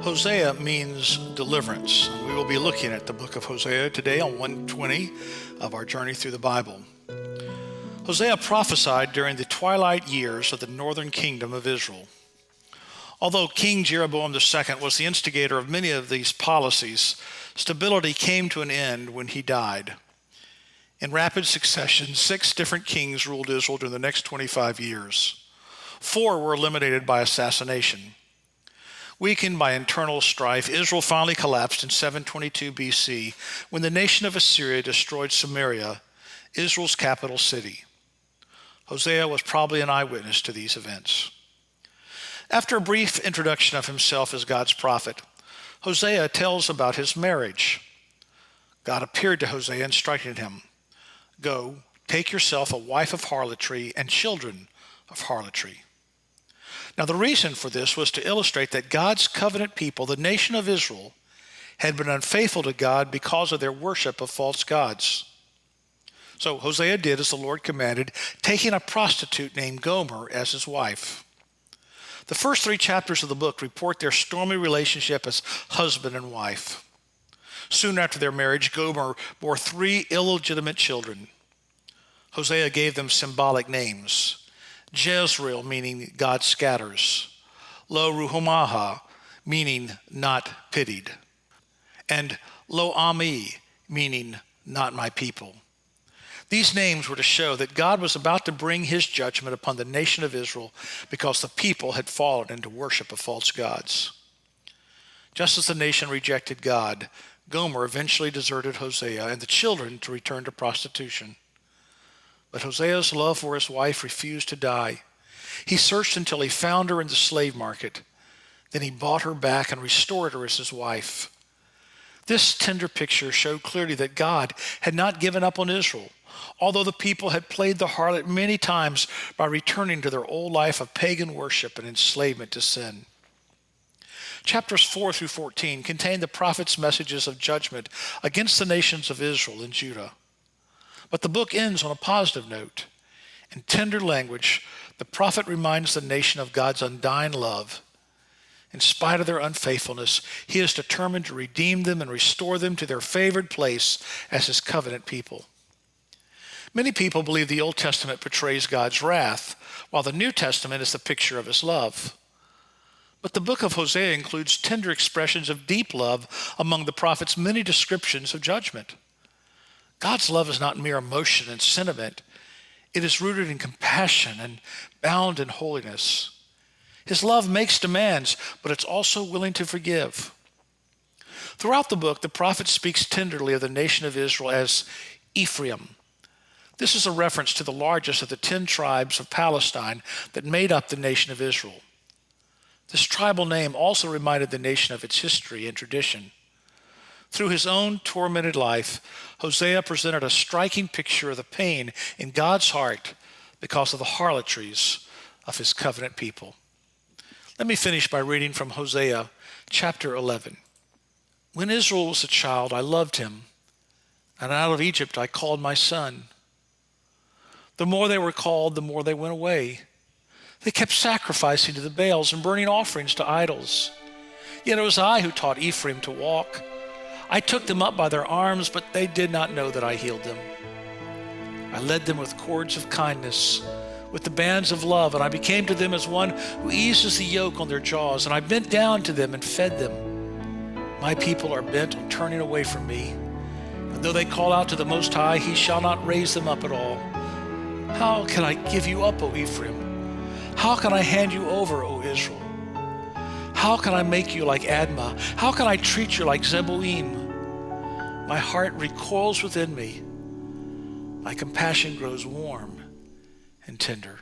Hosea means deliverance, and we will be looking at the book of Hosea today on 120 of our journey through the Bible. Hosea prophesied during the twilight years of the northern kingdom of Israel. Although King Jeroboam II was the instigator of many of these policies, stability came to an end when he died. In rapid succession, 6 different kings ruled Israel during the next 25 years. 4 were eliminated by assassination. Weakened by internal strife, Israel finally collapsed in 722 BC when the nation of Assyria destroyed Samaria, Israel's capital city. Hosea was probably an eyewitness to these events. After a brief introduction of himself as God's prophet, Hosea tells about his marriage. God appeared to Hosea, instructing him, "Go, take yourself a wife of harlotry and children of harlotry." Now, the reason for this was to illustrate that God's covenant people, the nation of Israel, had been unfaithful to God because of their worship of false gods. So Hosea did as the Lord commanded, taking a prostitute named Gomer as his wife. The first 3 chapters of the book report their stormy relationship as husband and wife. Soon after their marriage, Gomer bore 3 illegitimate children. Hosea gave them symbolic names. Jezreel, meaning God scatters. Lo Ruhamaha, meaning not pitied. And Lo Ami, meaning not my people. These names were to show that God was about to bring his judgment upon the nation of Israel because the people had fallen into worship of false gods. Just as the nation rejected God, Gomer eventually deserted Hosea and the children to return to prostitution. But Hosea's love for his wife refused to die. He searched until he found her in the slave market. Then he bought her back and restored her as his wife. This tender picture showed clearly that God had not given up on Israel, although the people had played the harlot many times by returning to their old life of pagan worship and enslavement to sin. Chapters 4 through 14 contain the prophet's messages of judgment against the nations of Israel and Judah. But the book ends on a positive note. In tender language, the prophet reminds the nation of God's undying love. In spite of their unfaithfulness, he is determined to redeem them and restore them to their favored place as his covenant people. Many people believe the Old Testament portrays God's wrath, while the New Testament is the picture of his love. But the book of Hosea includes tender expressions of deep love among the prophet's many descriptions of judgment. God's love is not mere emotion and sentiment. It is rooted in compassion and bound in holiness. His love makes demands, but it's also willing to forgive. Throughout the book, the prophet speaks tenderly of the nation of Israel as Ephraim. This is a reference to the largest of the 10 tribes of Palestine that made up the nation of Israel. This tribal name also reminded the nation of its history and tradition. Through his own tormented life, Hosea presented a striking picture of the pain in God's heart because of the harlotries of his covenant people. Let me finish by reading from Hosea chapter 11. When Israel was a child, I loved him, and out of Egypt I called my son. The more they were called, the more they went away. They kept sacrificing to the Baals and burning offerings to idols. Yet it was I who taught Ephraim to walk. I took them up by their arms, but they did not know that I healed them. I led them with cords of kindness, with the bands of love, and I became to them as one who eases the yoke on their jaws, and I bent down to them and fed them. My people are bent on turning away from me, and though they call out to the Most High, he shall not raise them up at all. How can I give you up, O Ephraim? How can I hand you over, O Israel? How can I make you like Admah? How can I treat you like Zeboim? My heart recoils within me. My compassion grows warm and tender.